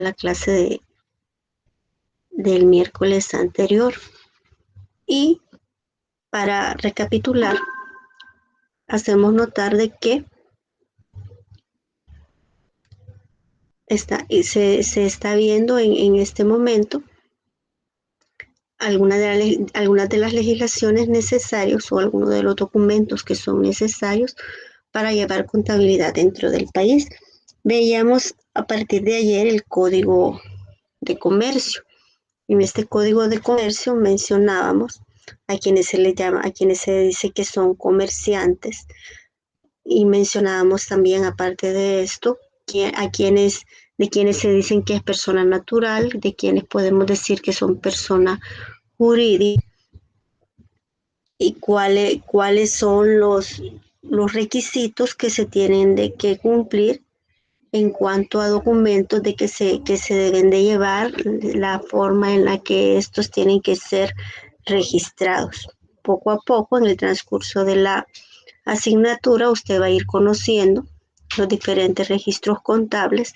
la clase del miércoles anterior. Y para recapitular, hacemos notar de que se está viendo en este momento algunas de las legislaciones necesarias o algunos de los documentos que son necesarios para llevar contabilidad dentro del país. Veíamos a partir de ayer el Código de Comercio. En este Código de Comercio mencionábamos a quienes se les llama, a quienes se dice que son comerciantes, y mencionábamos también, aparte de esto, de quienes se dicen que es persona natural, de quienes podemos decir que son personas jurídicas, y cuáles son los requisitos que se tienen de que cumplir en cuanto a documentos de que se deben de llevar, la forma en la que estos tienen que ser registrados. Poco a poco, en el transcurso de la asignatura, usted va a ir conociendo los diferentes registros contables,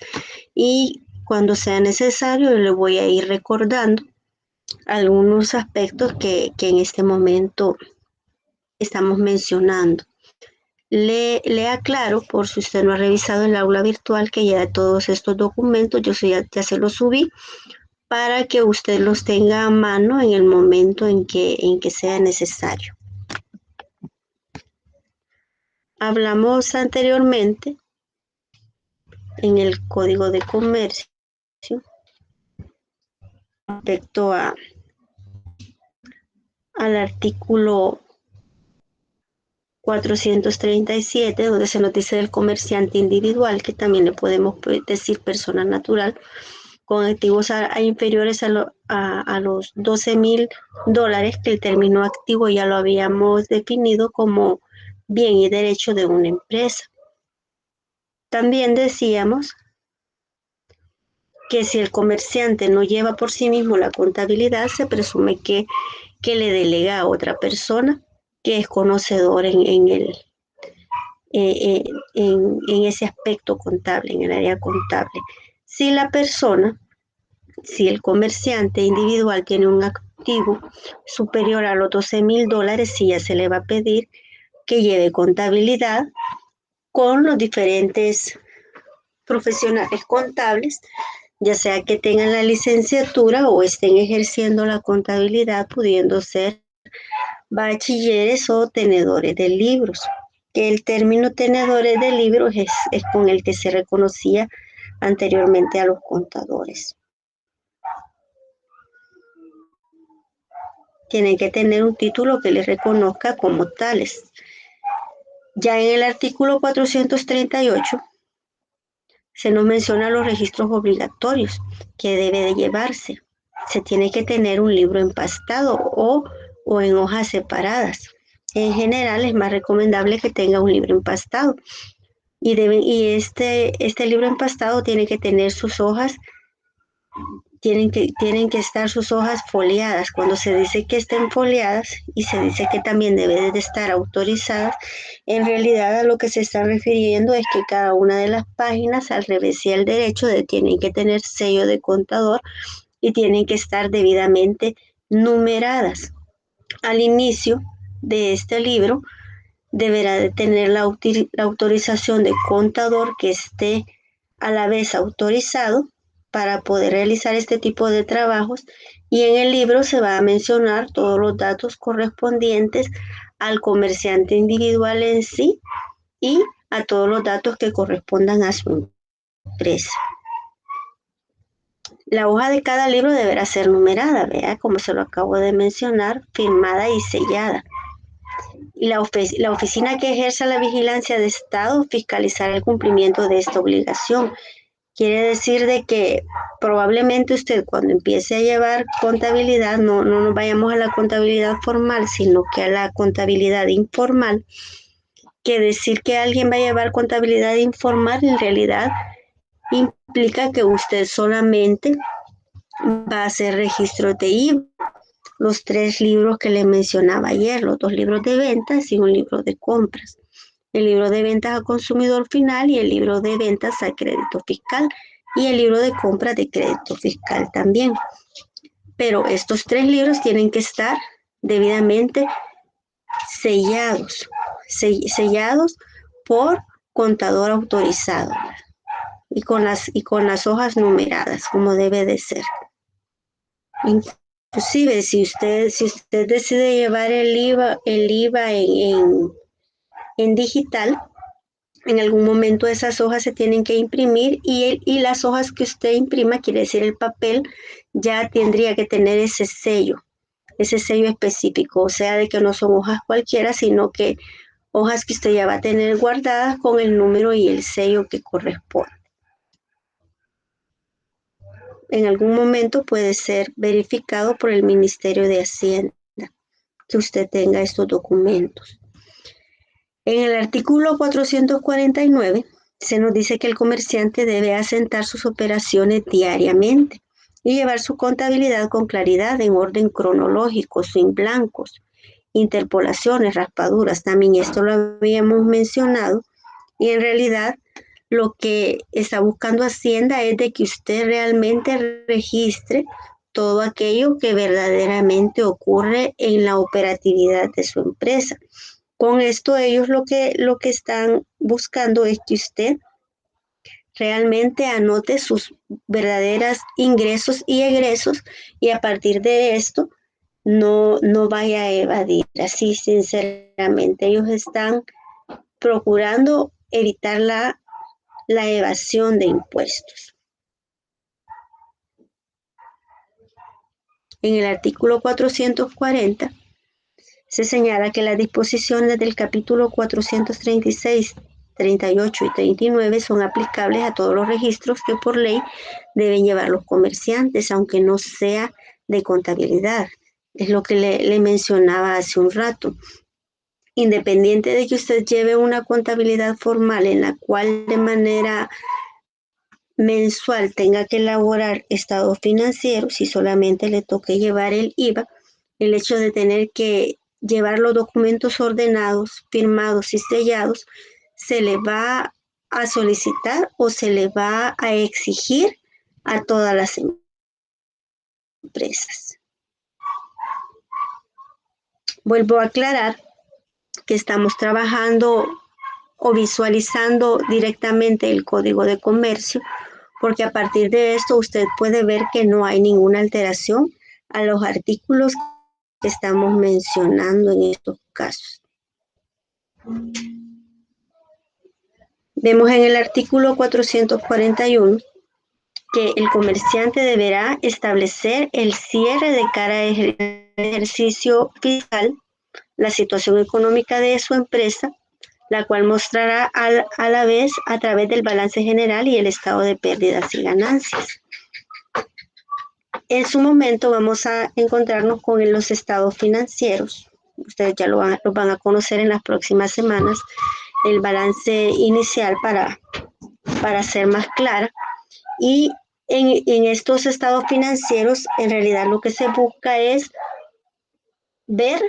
y cuando sea necesario le voy a ir recordando algunos aspectos que en este momento estamos mencionando. Le aclaro, por si usted no ha revisado el aula virtual, que ya todos estos documentos yo ya se los subí para que usted los tenga a mano en el momento en que sea necesario. Hablamos anteriormente en el Código de Comercio respecto al artículo 437, donde se nos dice del comerciante individual, que también le podemos decir persona natural, con activos inferiores a los $12,000, que el término activo ya lo habíamos definido como bien y derecho de una empresa. También decíamos que si el comerciante no lleva por sí mismo la contabilidad, se presume que le delega a otra persona que es conocedor en ese aspecto contable, en el área contable. Si el comerciante individual tiene un activo superior a los $12,000, sí ya se le va a pedir que lleve contabilidad con los diferentes profesionales contables, ya sea que tengan la licenciatura o estén ejerciendo la contabilidad, pudiendo ser bachilleres o tenedores de libros, que el término tenedores de libros es con el que se reconocía anteriormente a los contadores. Tienen que tener un título que les reconozca como tales. Ya en el artículo 438 se nos menciona los registros obligatorios que debe de llevarse. Se tiene que tener un libro empastado o en hojas separadas. En general es más recomendable que tenga un libro empastado. Y este libro empastado tiene que tener sus hojas, tienen que estar sus hojas foliadas. Cuando se dice que estén foliadas y se dice que también deben de estar autorizadas, en realidad a lo que se está refiriendo es que cada una de las páginas, al revés y al derecho, tienen que tener sello de contador y tienen que estar debidamente numeradas. Al inicio de este libro deberá de tener la autorización de contador que esté a la vez autorizado para poder realizar este tipo de trabajos, y en el libro se va a mencionar todos los datos correspondientes al comerciante individual en sí y a todos los datos que correspondan a su empresa. La hoja de cada libro deberá ser numerada, vea, como se lo acabo de mencionar, firmada y sellada. Y la oficina que ejerza la vigilancia de Estado fiscalizará el cumplimiento de esta obligación. Quiere decir de que probablemente usted, cuando empiece a llevar contabilidad, no nos vayamos a la contabilidad formal, sino que a la contabilidad informal. Que decir que alguien va a llevar contabilidad informal en realidad implica que usted solamente va a hacer registro de IVA, los 3 libros que le mencionaba ayer, los 2 libros de ventas y un libro de compras. El libro de ventas a consumidor final y el libro de ventas a crédito fiscal. y el libro de compra de crédito fiscal también. Pero estos 3 libros tienen que estar debidamente sellados por contador autorizado, ¿verdad? Y con las hojas numeradas, como debe de ser. Inclusive, si usted decide llevar el IVA en digital, en algún momento esas hojas se tienen que imprimir y las hojas que usted imprima, quiere decir el papel, ya tendría que tener ese sello específico, o sea, de que no son hojas cualquiera, sino que hojas que usted ya va a tener guardadas con el número y el sello que corresponde. En algún momento puede ser verificado por el Ministerio de Hacienda que usted tenga estos documentos. En el artículo 449 se nos dice que el comerciante debe asentar sus operaciones diariamente y llevar su contabilidad con claridad en orden cronológico, sin blancos, interpolaciones, raspaduras. También esto lo habíamos mencionado y en realidad lo que está buscando Hacienda es de que usted realmente registre todo aquello que verdaderamente ocurre en la operatividad de su empresa. Con esto ellos lo que están buscando es que usted realmente anote sus verdaderos ingresos y egresos y a partir de esto no vaya a evadir. Así sinceramente, ellos están procurando evitar la evasión de impuestos. En el artículo 440 se señala que las disposiciones del capítulo 436, 38 y 39 son aplicables a todos los registros que por ley deben llevar los comerciantes, aunque no sea de contabilidad. Es lo que le mencionaba hace un rato. Independiente de que usted lleve una contabilidad formal en la cual de manera mensual tenga que elaborar estados financieros, si solamente le toque llevar el IVA, el hecho de tener que llevar los documentos ordenados, firmados y sellados, se le va a solicitar o se le va a exigir a todas las empresas. Vuelvo a aclarar que estamos trabajando o visualizando directamente el Código de Comercio, porque a partir de esto usted puede ver que no hay ninguna alteración a los artículos que estamos mencionando en estos casos. Vemos en el artículo 441 que el comerciante deberá establecer el cierre de cada ejercicio fiscal, la situación económica de su empresa, la cual mostrará a la vez a través del balance general y el estado de pérdidas y ganancias. En su momento vamos a encontrarnos con los estados financieros. Ustedes ya lo van a conocer en las próximas semanas, el balance inicial para ser más clara. Y en estos estados financieros, en realidad lo que se busca es ver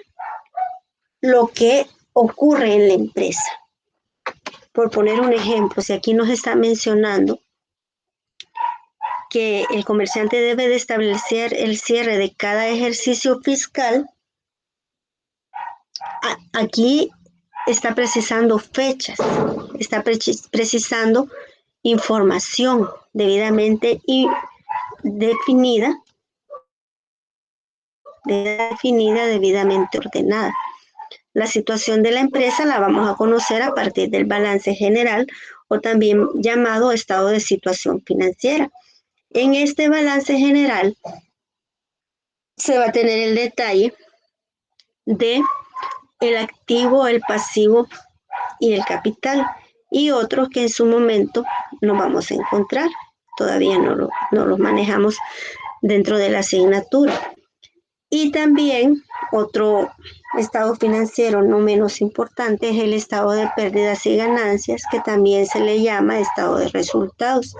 lo que ocurre en la empresa. Por poner un ejemplo, si aquí nos está mencionando que el comerciante debe de establecer el cierre de cada ejercicio fiscal, aquí está precisando fechas, está precisando información debidamente y definida, debidamente ordenada. La situación de la empresa la vamos a conocer a partir del balance general o también llamado estado de situación financiera. En este balance general se va a tener el detalle de el activo, el pasivo y el capital y otros que en su momento no vamos a encontrar. Todavía no los manejamos dentro de la asignatura. Y también otro estado financiero no menos importante es el estado de pérdidas y ganancias, que también se le llama estado de resultados.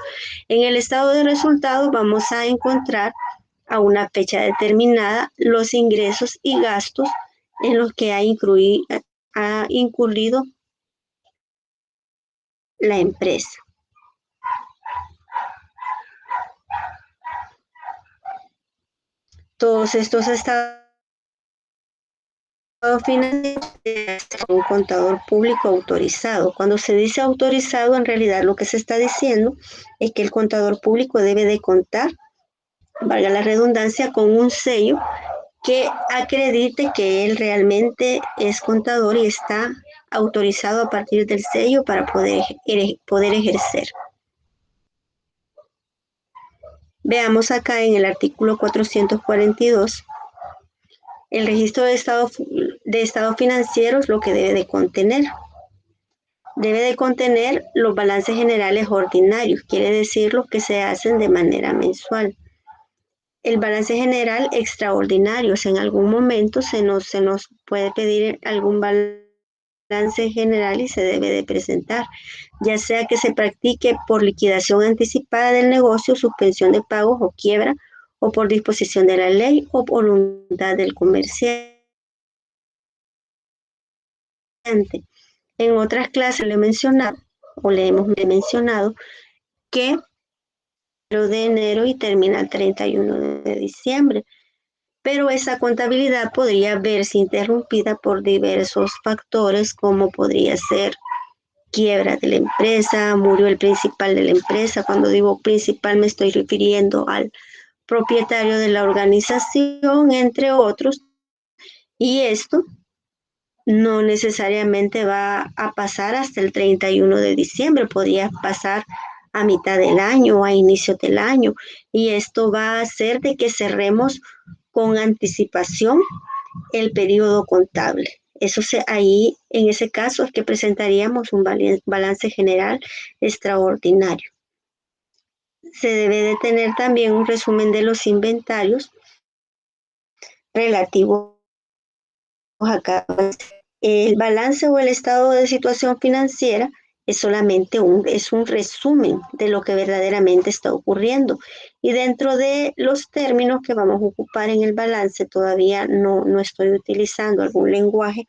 En el estado de resultados vamos a encontrar a una fecha determinada los ingresos y gastos en los que ha incurrido la empresa. Todos estos estados financieros deben ser un contador público autorizado. Cuando se dice autorizado, en realidad lo que se está diciendo es que el contador público debe de contar, valga la redundancia, con un sello que acredite que él realmente es contador y está autorizado a partir del sello para poder ejercer. Veamos acá en el artículo 442, el registro de estados financieros, lo que debe de contener. Debe de contener los balances generales ordinarios, quiere decir los que se hacen de manera mensual. El balance general extraordinario, si en algún momento se nos puede pedir algún balance general y se debe de presentar, ya sea que se practique por liquidación anticipada del negocio, suspensión de pagos o quiebra, o por disposición de la ley o por voluntad del comerciante. En otras clases le hemos mencionado que de enero y termina el 31 de diciembre. Pero esa contabilidad podría verse interrumpida por diversos factores, como podría ser quiebra de la empresa, murió el principal de la empresa. Cuando digo principal me estoy refiriendo al propietario de la organización, entre otros. Y esto no necesariamente va a pasar hasta el 31 de diciembre, podría pasar a mitad del año o a inicio del año. Y esto va a hacer de que cerremos con anticipación el periodo contable. Ahí, en ese caso, es que presentaríamos un balance general extraordinario. Se debe de tener también un resumen de los inventarios relativos a cada balance. El balance o el estado de situación financiera es solamente un resumen de lo que verdaderamente está ocurriendo. Y dentro de los términos que vamos a ocupar en el balance, todavía no estoy utilizando algún lenguaje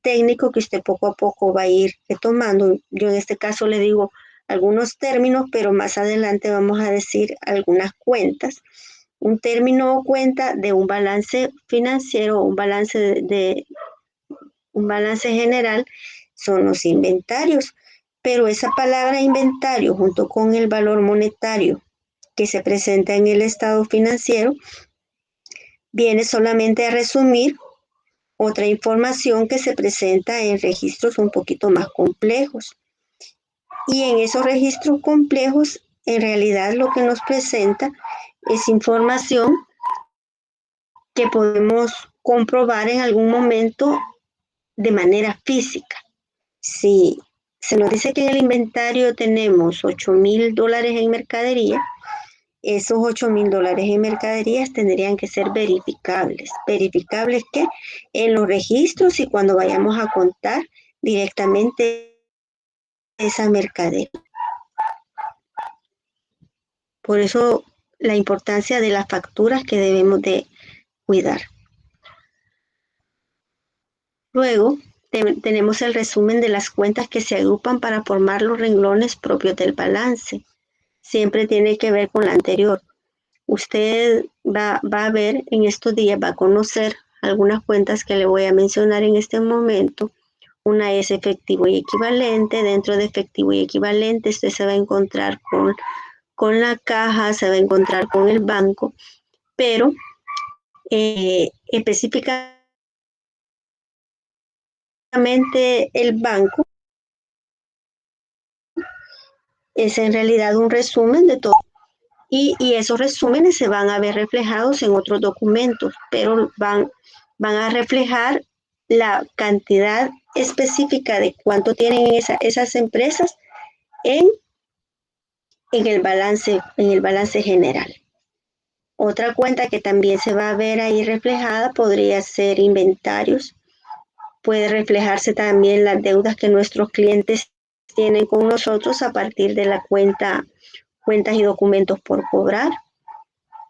técnico que usted poco a poco va a ir retomando. Yo en este caso le digo algunos términos, pero más adelante vamos a decir algunas cuentas. Un término o cuenta de un balance financiero o un balance un balance general son los inventarios, pero esa palabra inventario junto con el valor monetario que se presenta en el estado financiero viene solamente a resumir otra información que se presenta en registros un poquito más complejos. Y en esos registros complejos, en realidad lo que nos presenta es información que podemos comprobar en algún momento de manera física. Si se nos dice que en el inventario tenemos $8,000 en mercadería, esos $8,000 en mercaderías tendrían que ser verificables. ¿Verificables qué? En los registros y cuando vayamos a contar directamente esa mercadería. Por eso la importancia de las facturas que debemos de cuidar. Luego tenemos el resumen de las cuentas que se agrupan para formar los renglones propios del balance. Siempre tiene que ver con la anterior. Usted va a ver en estos días, va a conocer algunas cuentas que le voy a mencionar en este momento. Una es efectivo y equivalente. Dentro de efectivo y equivalente usted se va a encontrar con la caja, se va a encontrar con el banco, pero específicamente el banco es en realidad un resumen de todo. Y esos resúmenes se van a ver reflejados en otros documentos, pero van a reflejar la cantidad específica de cuánto tienen esas empresas en el balance general. Otra cuenta que también se va a ver ahí reflejada podría ser inventarios. Puede reflejarse también las deudas que nuestros clientes tienen con nosotros a partir de la cuentas y documentos por cobrar.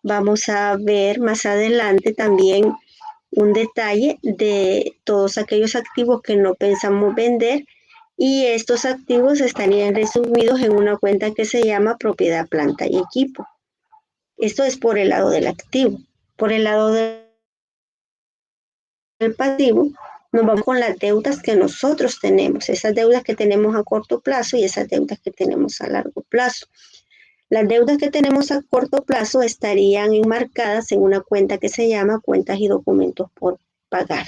Vamos a ver más adelante también un detalle de todos aquellos activos que no pensamos vender, y estos activos estarían resumidos en una cuenta que se llama propiedad, planta y equipo. Esto es por el lado del activo. Por el lado del pasivo, nos vamos con las deudas que nosotros tenemos, esas deudas que tenemos a corto plazo y esas deudas que tenemos a largo plazo. Las deudas que tenemos a corto plazo estarían enmarcadas en una cuenta que se llama cuentas y documentos por pagar.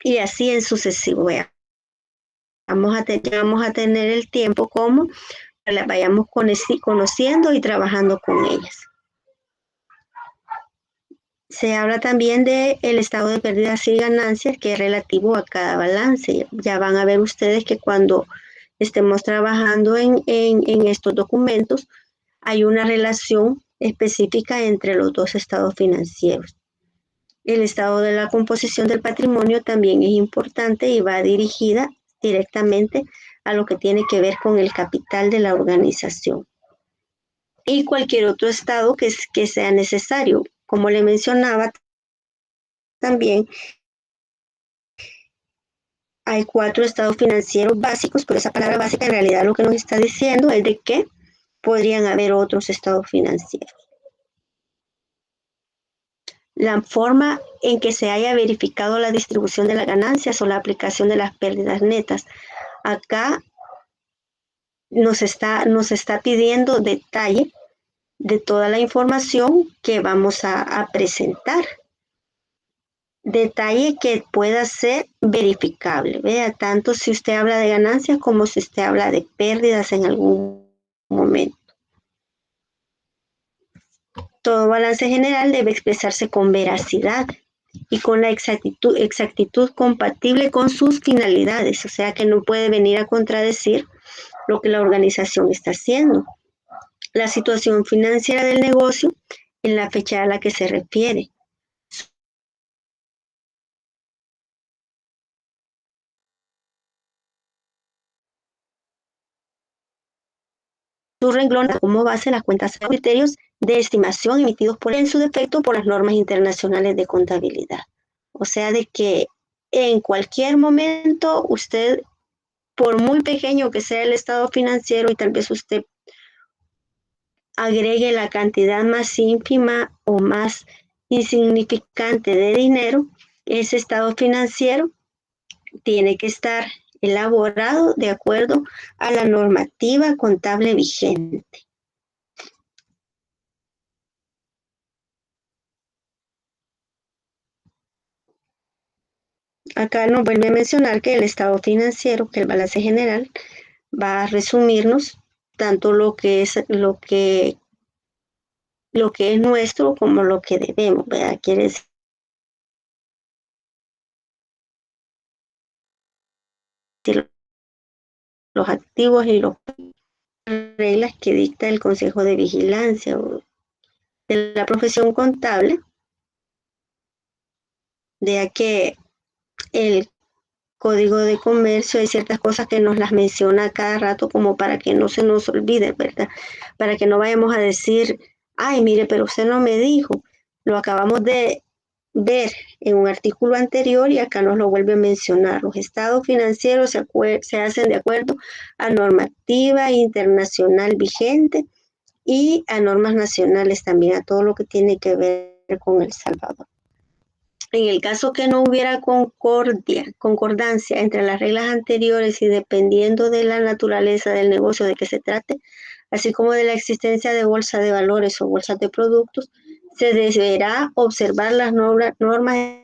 Y así en sucesivo. Vamos a tener el tiempo como las vayamos conociendo y trabajando con ellas. Se habla también del estado de pérdidas y ganancias, que es relativo a cada balance. Ya van a ver ustedes que cuando estemos trabajando en estos documentos, hay una relación específica entre los dos estados financieros. El estado de la composición del patrimonio también es importante y va dirigida directamente a lo que tiene que ver con el capital de la organización. Y cualquier otro estado que sea necesario. Como le mencionaba, también hay 4 estados financieros básicos, pero esa palabra básica en realidad lo que nos está diciendo es de que podrían haber otros estados financieros. La forma en que se haya verificado la distribución de las ganancias o la aplicación de las pérdidas netas. Acá nos está pidiendo detalle de toda la información que vamos a presentar. Detalle que pueda ser verificable, vea, tanto si usted habla de ganancias como si usted habla de pérdidas en algún momento. Todo balance general debe expresarse con veracidad y con la exactitud compatible con sus finalidades, o sea que no puede venir a contradecir lo que la organización está haciendo. La situación financiera del negocio en la fecha a la que se refiere. Su renglón como base las cuentas y criterios de estimación emitidos en su defecto por las normas internacionales de contabilidad. O sea, de que en cualquier momento usted, por muy pequeño que sea el estado financiero y tal vez usted agregue la cantidad más ínfima o más insignificante de dinero, ese estado financiero tiene que estar elaborado de acuerdo a la normativa contable vigente. Acá nos vuelve a mencionar que el estado financiero, que el balance general, va a resumirnos tanto lo que es nuestro como lo que debemos, ¿verdad? Quiere decir los activos y las reglas que dicta el Consejo de Vigilancia o de la profesión contable, de que el Código de Comercio hay ciertas cosas que nos las menciona cada rato como para que no se nos olvide, ¿verdad? Para que no vayamos a decir, ay, mire, pero usted no me dijo, lo acabamos de ver en un artículo anterior y acá nos lo vuelve a mencionar. Los estados financieros se hacen de acuerdo a normativa internacional vigente y a normas nacionales también, a todo lo que tiene que ver con El Salvador. En el caso que no hubiera concordancia entre las reglas anteriores y dependiendo de la naturaleza del negocio de que se trate, así como de la existencia de bolsa de valores o bolsas de productos, se deberá observar las normas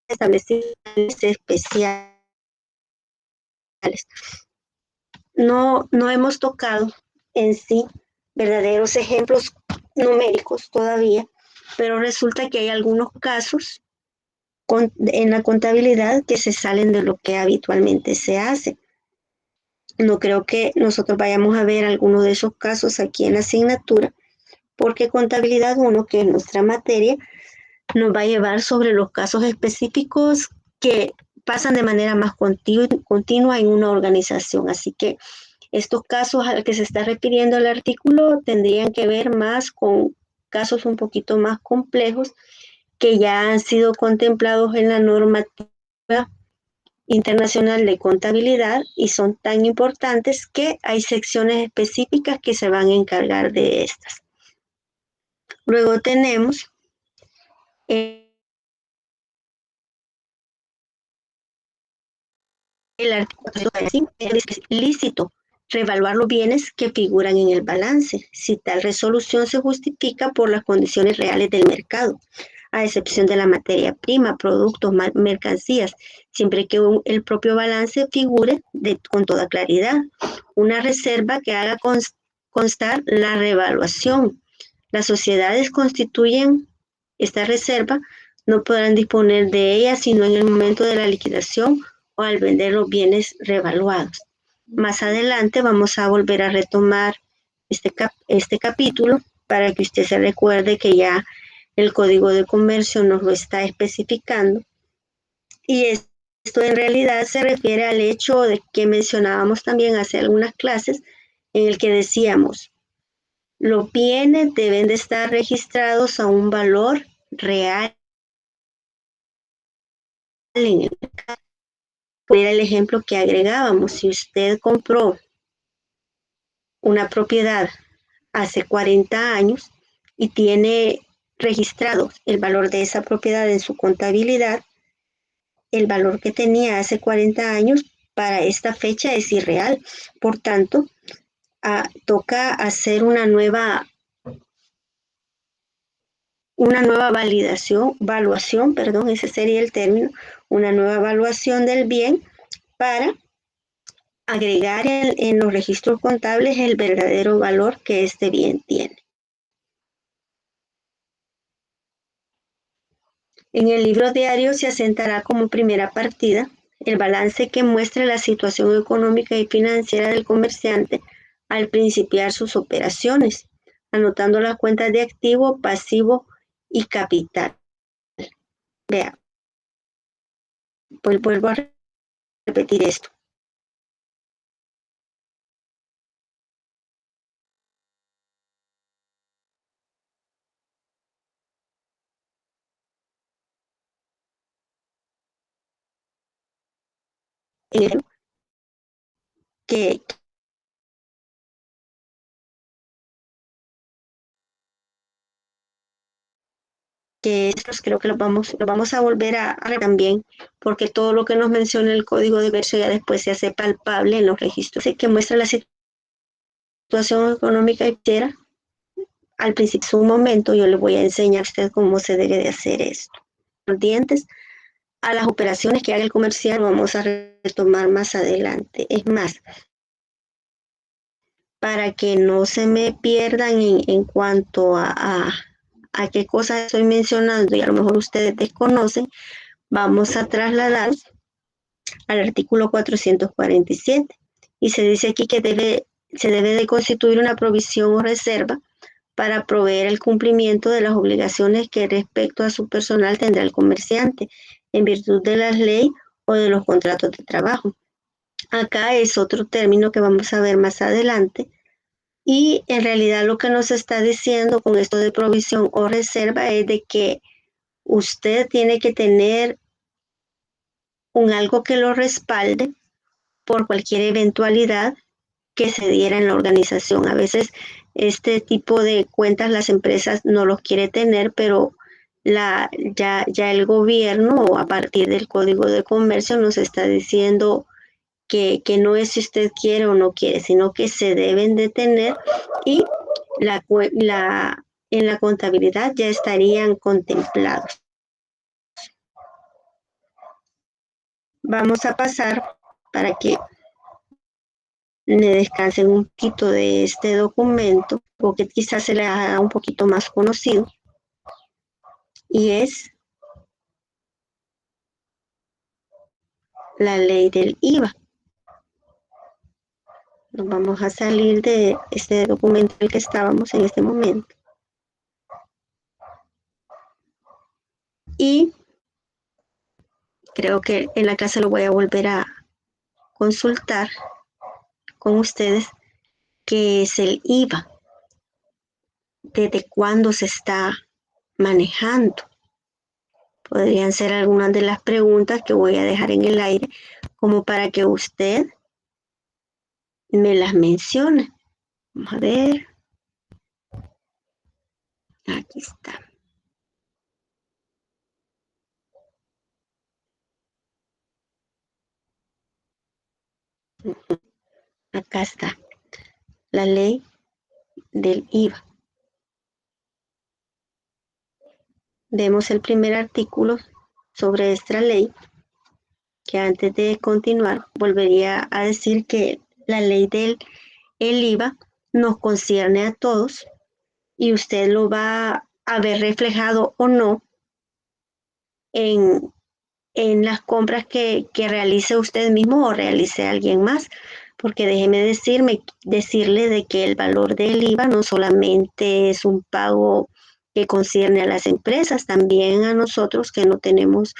establecidas especiales. No hemos tocado en sí verdaderos ejemplos numéricos todavía, pero resulta que hay algunos casos en la contabilidad que se salen de lo que habitualmente se hace. No creo que nosotros vayamos a ver alguno de esos casos aquí en la asignatura, porque contabilidad 1, que es nuestra materia, nos va a llevar sobre los casos específicos que pasan de manera más continua en una organización. Así que estos casos al que se está refiriendo el artículo tendrían que ver más con casos un poquito más complejos que ya han sido contemplados en la normativa internacional de contabilidad y son tan importantes que hay secciones específicas que se van a encargar de estas. Luego tenemos el artículo 5, es lícito reevaluar los bienes que figuran en el balance, si tal resolución se justifica por las condiciones reales del mercado, a excepción de la materia prima, productos, mercancías, siempre que el propio balance figure con toda claridad. Una reserva que haga constar la reevaluación. Las sociedades constituyen esta reserva, no podrán disponer de ella sino en el momento de la liquidación o al vender los bienes revaluados. Más adelante vamos a volver a retomar este capítulo para que usted se recuerde que ya el Código de Comercio nos lo está especificando. Y esto en realidad se refiere al hecho de que mencionábamos también hace algunas clases en el que decíamos, los bienes deben de estar registrados a un valor real en el mercado. Era el ejemplo que agregábamos. Si usted compró una propiedad hace 40 años y tiene registrado el valor de esa propiedad en su contabilidad, el valor que tenía hace 40 años para esta fecha es irreal. Por tanto, toca hacer una nueva valuación, ese sería el término, una nueva evaluación del bien para agregar en los registros contables el verdadero valor que este bien tiene. En el libro diario se asentará como primera partida el balance que muestre la situación económica y financiera del comerciante al principiar sus operaciones, anotando las cuentas de activo, pasivo y capital. Vea, pues vuelvo a repetir esto. Que estos creo que lo vamos a volver a también, porque todo lo que nos menciona el Código de Comercio ya después se hace palpable en los registros que muestra la situación económica y financiera. Al principio, en un momento, yo le voy a enseñar a usted cómo se debe de hacer esto. Dientes a las operaciones que haga el comercial vamos a retomar más adelante. Es más, para que no se me pierdan en cuanto a qué cosas estoy mencionando y a lo mejor ustedes desconocen, vamos a trasladar al artículo 447 y se dice aquí que se debe de constituir una provisión o reserva para proveer el cumplimiento de las obligaciones que respecto a su personal tendrá el comerciante en virtud de la ley o de los contratos de trabajo. Acá es otro término que vamos a ver más adelante y en realidad lo que nos está diciendo con esto de provisión o reserva es de que usted tiene que tener algo que lo respalde por cualquier eventualidad que se diera en la organización. A veces este tipo de cuentas las empresas no los quiere tener, pero ya el gobierno a partir del Código de Comercio nos está diciendo que no es si usted quiere o no quiere, sino que se deben de tener y en la contabilidad ya estarían contemplados. Vamos a pasar para que le descansen un poquito de este documento, porque quizás se le haga un poquito más conocido, y es la ley del IVA. Nos vamos a salir de este documento en el que estábamos en este momento. Y creo que en la clase lo voy a volver a consultar con ustedes, qué es el IVA, desde cuándo se está manejando. Podrían ser algunas de las preguntas que voy a dejar en el aire como para que usted me las mencione. Vamos a ver. Aquí está. Acá está la ley del IVA. Vemos el primer artículo sobre esta ley, que antes de continuar volvería a decir que la ley del IVA nos concierne a todos y usted lo va a ver reflejado o no en las compras que realice usted mismo o realice alguien más, porque déjeme decirle de que el valor del IVA no solamente es un pago que concierne a las empresas, también a nosotros que no tenemos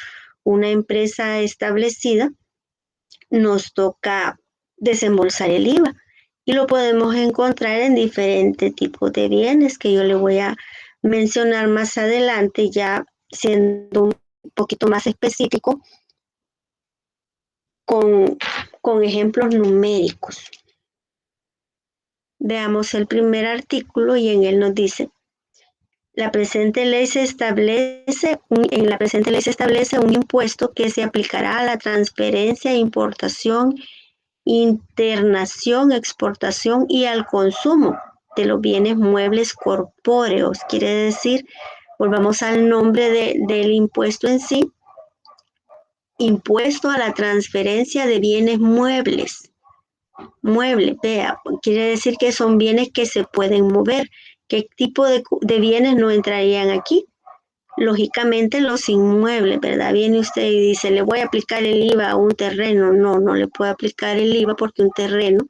una empresa establecida, nos toca desembolsar el IVA y lo podemos encontrar en diferentes tipos de bienes que yo le voy a mencionar más adelante, ya siendo un poquito más específico con ejemplos numéricos. Veamos el primer artículo y en él nos dice: en la presente ley se establece un impuesto que se aplicará a la transferencia, importación, internación, exportación y al consumo de los bienes muebles corpóreos. Quiere decir, volvamos al nombre del impuesto en sí: impuesto a la transferencia de bienes muebles. Vea, quiere decir que son bienes que se pueden mover. ¿Qué tipo de bienes no entrarían aquí? Lógicamente los inmuebles, ¿verdad? Viene usted y dice, le voy a aplicar el IVA a un terreno. No le puede aplicar el IVA porque un terreno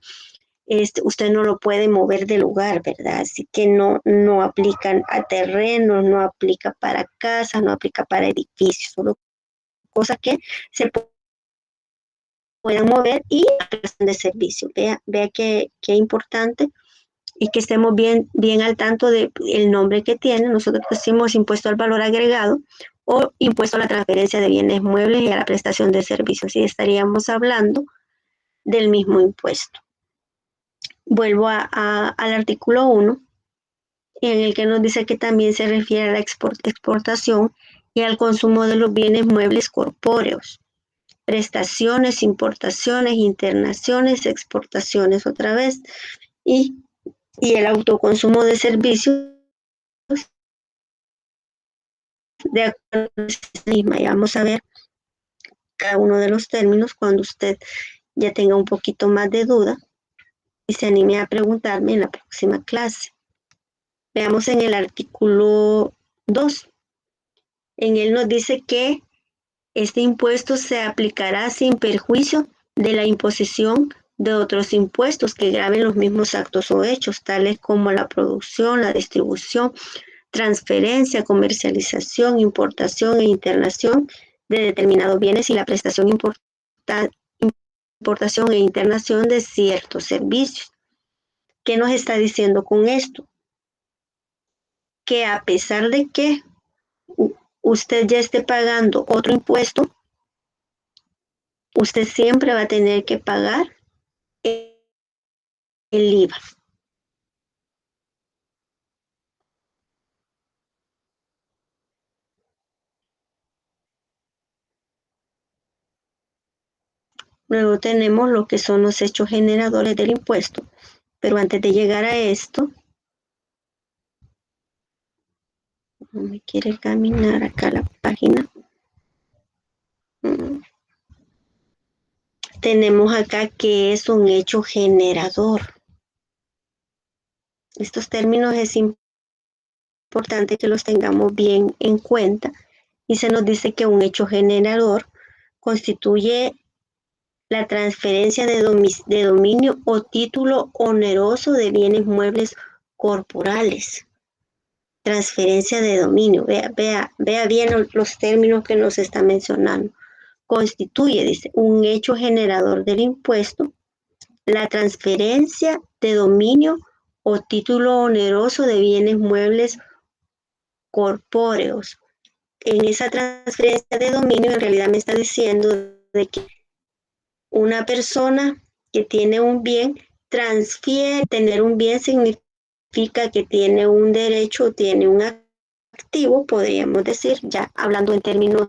usted no lo puede mover de lugar, ¿verdad? Así que no aplican a terrenos, no aplica para casas, no aplica para edificios, solo cosas que se puedan mover y de servicio. Vea qué importante, y que estemos bien al tanto del nombre que tiene. Nosotros decimos impuesto al valor agregado o impuesto a la transferencia de bienes muebles y a la prestación de servicios. Y estaríamos hablando del mismo impuesto. Vuelvo al artículo 1, en el que nos dice que también se refiere a la exportación y al consumo de los bienes muebles corpóreos. Prestaciones, importaciones, internaciones, exportaciones otra vez, y el autoconsumo de servicios de acuerdo a la misma. Y vamos a ver cada uno de los términos cuando usted ya tenga un poquito más de duda y se anime a preguntarme en la próxima clase. Veamos en el artículo 2. En él nos dice que este impuesto se aplicará sin perjuicio de la imposición de otros impuestos que graven los mismos actos o hechos, tales como la producción, la distribución, transferencia, comercialización, importación e internación de determinados bienes y la prestación, importación e internación de ciertos servicios. ¿Qué nos está diciendo con esto? Que a pesar de que usted ya esté pagando otro impuesto, usted siempre va a tener que pagar el IVA. Luego tenemos lo que son los hechos generadores del impuesto. Pero antes de llegar a esto, no me quiere caminar acá la página. Tenemos acá que es un hecho generador. Estos términos es importante que los tengamos bien en cuenta, y se nos dice que un hecho generador constituye la transferencia de dominio o título oneroso de bienes muebles corporales. Transferencia de dominio. Vea bien los términos que nos está mencionando. Constituye, dice, un hecho generador del impuesto, la transferencia de dominio o título oneroso de bienes muebles corpóreos. En esa transferencia de dominio, en realidad me está diciendo de que una persona que tiene un bien transfiere. Tener un bien significa que tiene un derecho, tiene un activo, podríamos decir, ya hablando en términos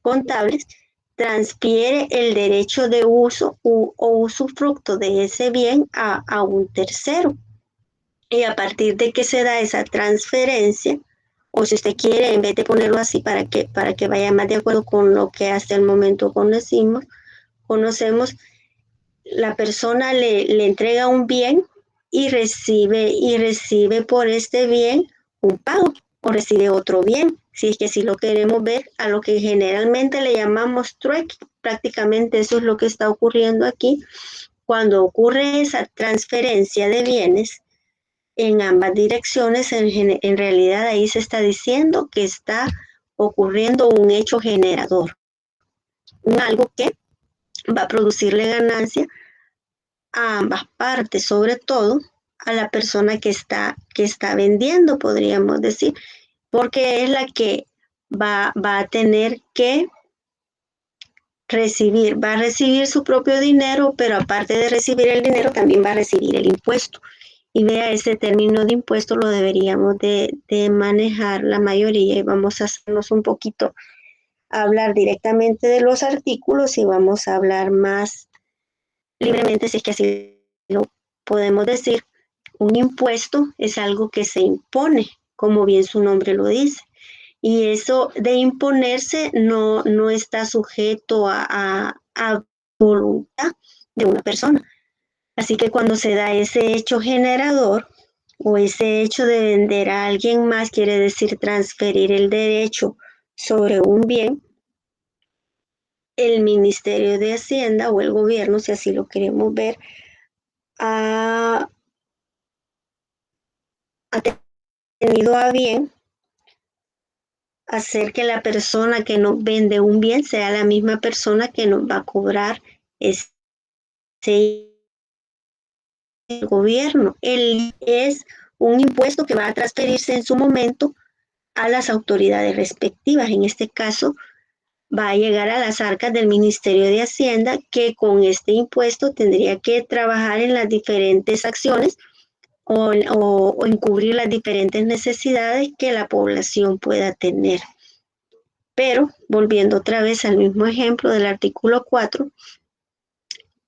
contables, transfiere el derecho de uso o usufructo de ese bien a un tercero. Y a partir de que se da esa transferencia, o si usted quiere, en vez de ponerlo así para que vaya más de acuerdo con lo que hasta el momento conocemos, la persona le entrega un bien y recibe por este bien un pago o recibe otro bien. Si es que si lo queremos ver a lo que generalmente le llamamos trueque, prácticamente eso es lo que está ocurriendo aquí. Cuando ocurre esa transferencia de bienes en ambas direcciones, en realidad ahí se está diciendo que está ocurriendo un hecho generador, algo que va a producirle ganancia a ambas partes, sobre todo a la persona que está vendiendo, podríamos decir, porque es la que va a tener que va a recibir su propio dinero, pero aparte de recibir el dinero, también va a recibir el impuesto. Y vea, ese término de impuesto lo deberíamos de manejar la mayoría y vamos a hacernos un poquito a hablar directamente de los artículos y vamos a hablar más libremente, si es que así lo podemos decir. Un impuesto es algo que se impone, como bien su nombre lo dice. Y eso de imponerse no está sujeto a voluntad de una persona. Así que cuando se da ese hecho generador o ese hecho de vender a alguien más, quiere decir transferir el derecho sobre un bien, el Ministerio de Hacienda o el gobierno, si así lo queremos ver, ha, ha tenido a bien hacer que la persona que nos vende un bien sea la misma persona que nos va a cobrar ese gobierno. Es un impuesto que va a transferirse en su momento a las autoridades respectivas. En este caso, va a llegar a las arcas del Ministerio de Hacienda, que con este impuesto tendría que trabajar en las diferentes acciones o encubrir las diferentes necesidades que la población pueda tener. Pero, volviendo otra vez al mismo ejemplo del artículo 4,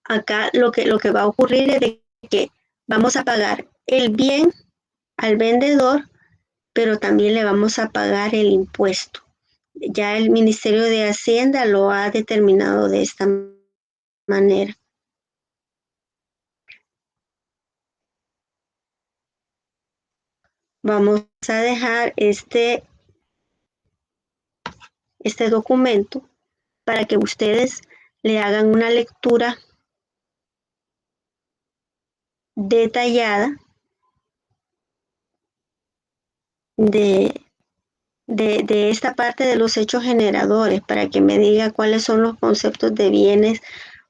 acá lo que va a ocurrir es de que vamos a pagar el bien al vendedor, pero también le vamos a pagar el impuesto. Ya el Ministerio de Hacienda lo ha determinado de esta manera. Vamos a dejar este documento para que ustedes le hagan una lectura detallada de, de esta parte de los hechos generadores, para que me diga cuáles son los conceptos de bienes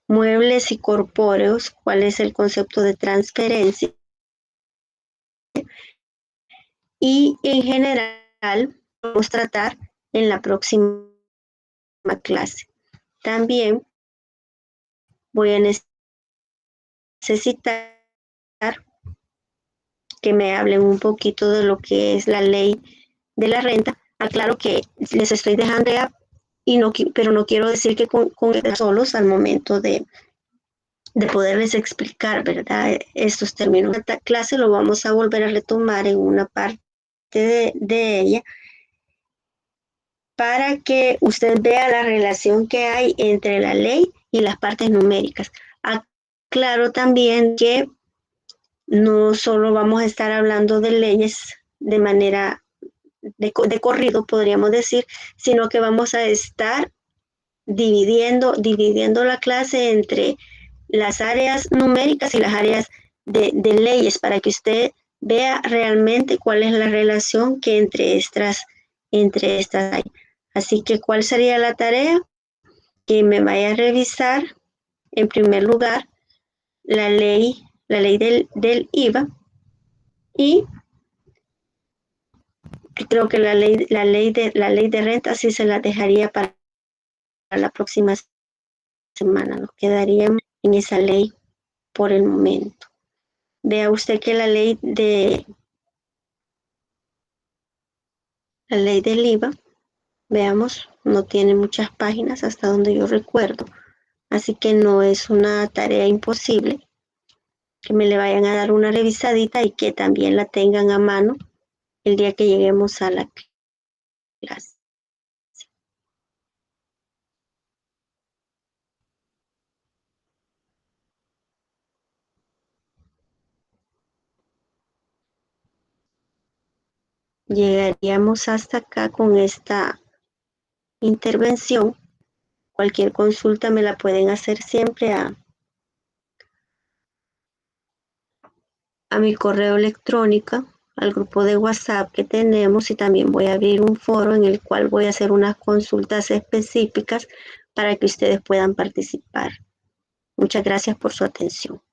muebles y corpóreos, cuál es el concepto de transferencia y en general vamos a tratar en la próxima clase. También voy a necesitar que me hablen un poquito de lo que es la ley de la renta. Aclaro que les estoy dejando pero no quiero decir que con solos al momento de poderles explicar, ¿verdad? Estos términos. Esta clase lo vamos a volver a retomar en una parte de ella para que usted vea la relación que hay entre la ley y las partes numéricas. Aclaro también que no solo vamos a estar hablando de leyes de manera de corrido, podríamos decir, sino que vamos a estar dividiendo la clase entre las áreas numéricas y las áreas de leyes para que usted vea realmente cuál es la relación que entre estas hay. Así que, ¿cuál sería la tarea? Que me vaya a revisar, en primer lugar, la ley del IVA y creo que la ley de renta sí se la dejaría para la próxima semana. Nos quedaríamos en esa ley por el momento. Vea usted que la ley La ley del IVA, veamos, no tiene muchas páginas hasta donde yo recuerdo, así que no es una tarea imposible que me le vayan a dar una revisadita y que también la tengan a mano el día que lleguemos a la clase. Llegaríamos hasta acá con esta intervención. Cualquier consulta me la pueden hacer siempre a mi correo electrónico, al grupo de WhatsApp que tenemos, y también voy a abrir un foro en el cual voy a hacer unas consultas específicas para que ustedes puedan participar. Muchas gracias por su atención.